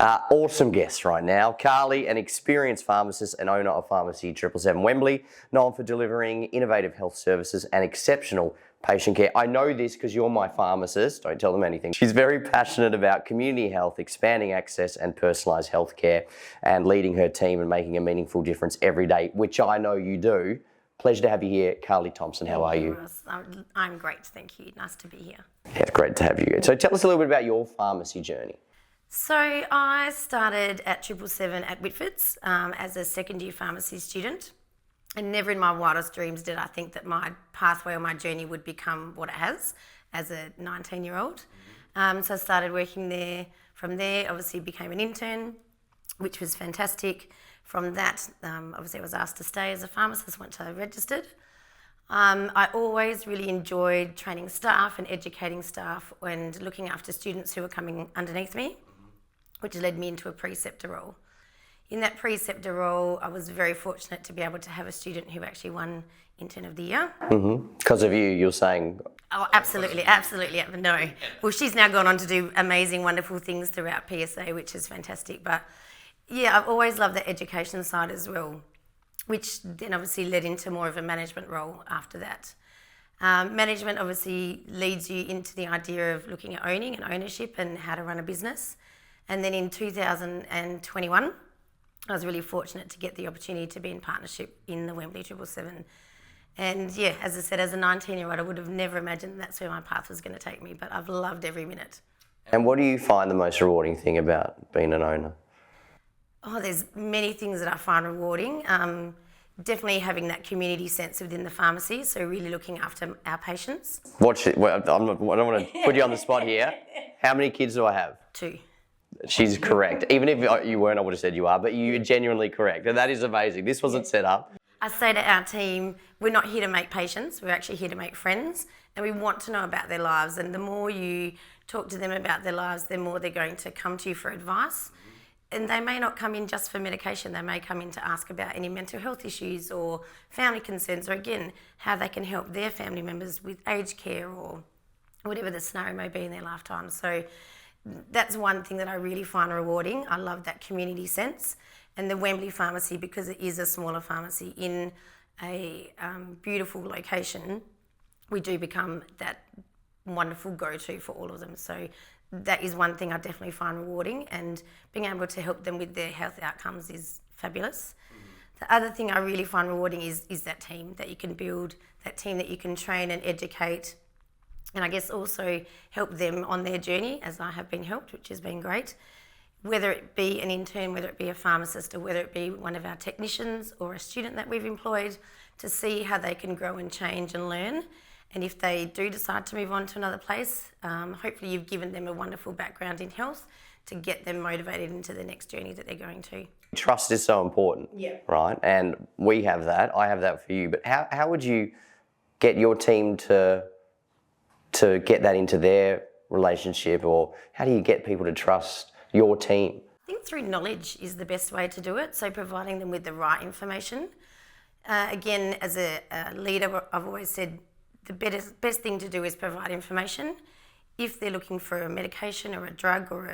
Awesome guest right now. Carly, an experienced pharmacist and owner of Pharmacy 777 Wembley, known for delivering innovative health services and exceptional patient care. I know this because you're my pharmacist. Don't tell them anything. She's very passionate about community health, expanding access and personalised healthcare, and leading her team and making a meaningful difference every day, which I know you do. Pleasure to have you here, Carly Thomson. How are you? I'm great, thank you. Nice to be here. Yeah, it's great to have you. So tell us a little bit about your pharmacy journey. So I started at 777 at Whitford's as a second year pharmacy student, and never in my wildest dreams did I think that my pathway or my journey would become what it has as a 19-year-old. So I started working there. From there, obviously became an intern, which was fantastic. From that, obviously I was asked to stay as a pharmacist once I registered. I always really enjoyed training staff and educating staff and looking after students who were coming underneath me, which led me into a preceptor role. In that preceptor role, I was very fortunate to be able to have a student who actually won Intern of the Year. Because of you, you're saying? Oh, absolutely. No. Well, she's now gone on to do amazing, wonderful things throughout PSA, which is fantastic. But yeah, I've always loved the education side as well, which then obviously led into more of a management role after that. Management obviously leads you into the idea of looking at owning and ownership and how to run a business. And then in 2021, I was really fortunate to get the opportunity to be in partnership in the Wembley 777. And yeah, as I said, as a 19-year-old, I would have never imagined that's where my path was going to take me, but I've loved every minute. And what do you find the most rewarding thing about being an owner? Oh, there's many things that I find rewarding. Definitely having that community sense within the pharmacy, so really looking after our patients. I don't want to put you on the spot here. How many kids do I have? 2. She's correct. Even if you weren't, I would have said you are, but you're genuinely correct. And that is amazing. This wasn't set up. I say to our team, we're not here to make patients, we're actually here to make friends, and we want to know about their lives. And the more you talk to them about their lives, the more they're going to come to you for advice. And they may not come in just for medication, they may come in to ask about any mental health issues or family concerns, or again, how they can help their family members with aged care or whatever the scenario may be in their lifetime. So that's one thing that I really find rewarding. I love that community sense. And the Wembley pharmacy, because it is a smaller pharmacy in a beautiful location, we do become that wonderful go-to for all of them. So that is one thing I definitely find rewarding, and being able to help them with their health outcomes is fabulous. The other thing I really find rewarding is that team that you can build, that team that you can train and educate, and I guess also help them on their journey as I have been helped, which has been great. Whether it be an intern, whether it be a pharmacist, or whether it be one of our technicians or a student that we've employed, to see how they can grow and change and learn. And if they do decide to move on to another place, hopefully you've given them a wonderful background in health to get them motivated into the next journey that they're going to. Trust is so important, right? And we have that. I have that for you. But how would you get your team to get that into their relationship, or how do you get people to trust your team? I think through knowledge is the best way to do it. So providing them with the right information. Again, as a leader, I've always said the best thing to do is provide information. If they're looking for a medication or a drug or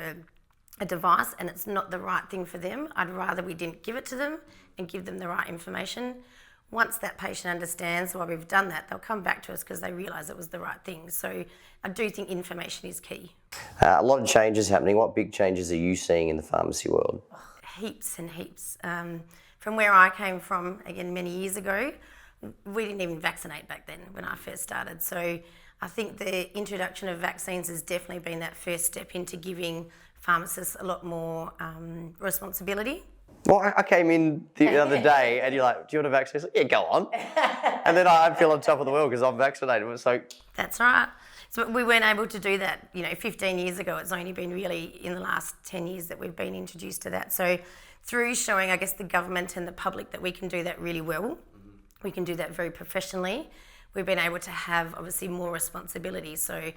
a device and it's not the right thing for them, I'd rather we didn't give it to them and give them the right information. Once that patient understands why we've done that, they'll come back to us because they realise it was the right thing. So I do think information is key. A lot of changes happening. What big changes are you seeing in the pharmacy world? Heaps and heaps. From where I came from, again, many years ago, we didn't even vaccinate back then when I first started. So I think the introduction of vaccines has definitely been that first step into giving pharmacists a lot more responsibility. Well, I came in the other day and you're like, do you want a vaccine? I was like, yeah, go on. And then I feel on top of the world because I'm vaccinated. So that's right. So we weren't able to do that, 15 years ago. It's only been really in the last 10 years that we've been introduced to that. So through showing, I guess, the government and the public that we can do that really well, we can do that very professionally, we've been able to have, obviously, more responsibility. So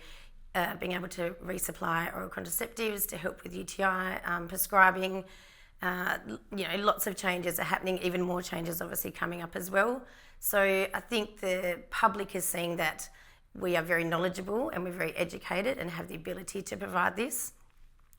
being able to resupply oral contraceptives to help with UTI, prescribing, lots of changes are happening, even more changes obviously coming up as well. So I think the public is seeing that we are very knowledgeable and we're very educated and have the ability to provide this.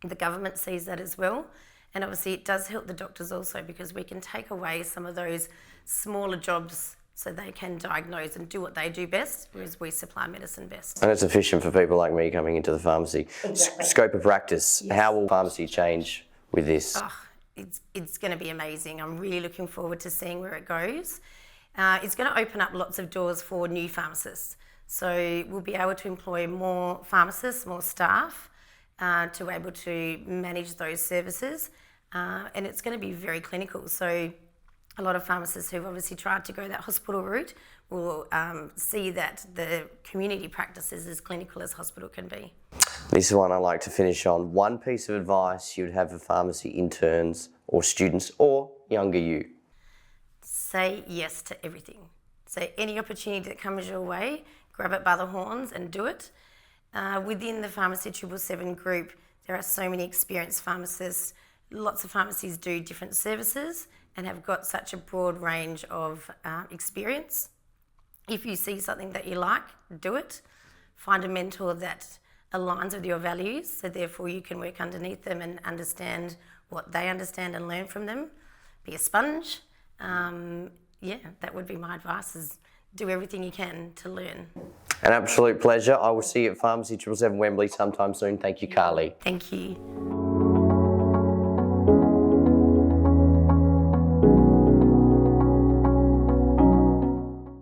The government sees that as well. And obviously it does help the doctors also, because we can take away some of those smaller jobs so they can diagnose and do what they do best, whereas we supply medicine best. And it's efficient for people like me coming into the pharmacy. Exactly. Scope of practice, how will pharmacy change with this? Oh, it's going to be amazing. I'm really looking forward to seeing where it goes. It's going to open up lots of doors for new pharmacists. So we'll be able to employ more pharmacists, more staff, to be able to manage those services. And it's going to be very clinical. So a lot of pharmacists who've obviously tried to go that hospital route will see that the community practice is as clinical as hospital can be. This is one I like to finish on. One piece of advice you'd have for pharmacy interns or students or younger you. Say yes to everything. So any opportunity that comes your way, grab it by the horns and do it. Within the Pharmacy 777 group, there are so many experienced pharmacists. Lots of pharmacies do different services and have got such a broad range of experience. If you see something that you like, do it. Find a mentor that aligns with your values, so therefore you can work underneath them and understand what they understand and learn from them. Be a sponge. That would be my advice, is do everything you can to learn. An absolute pleasure. I will see you at Pharmacy 777 Wembley sometime soon. Thank you, Carly. Thank you.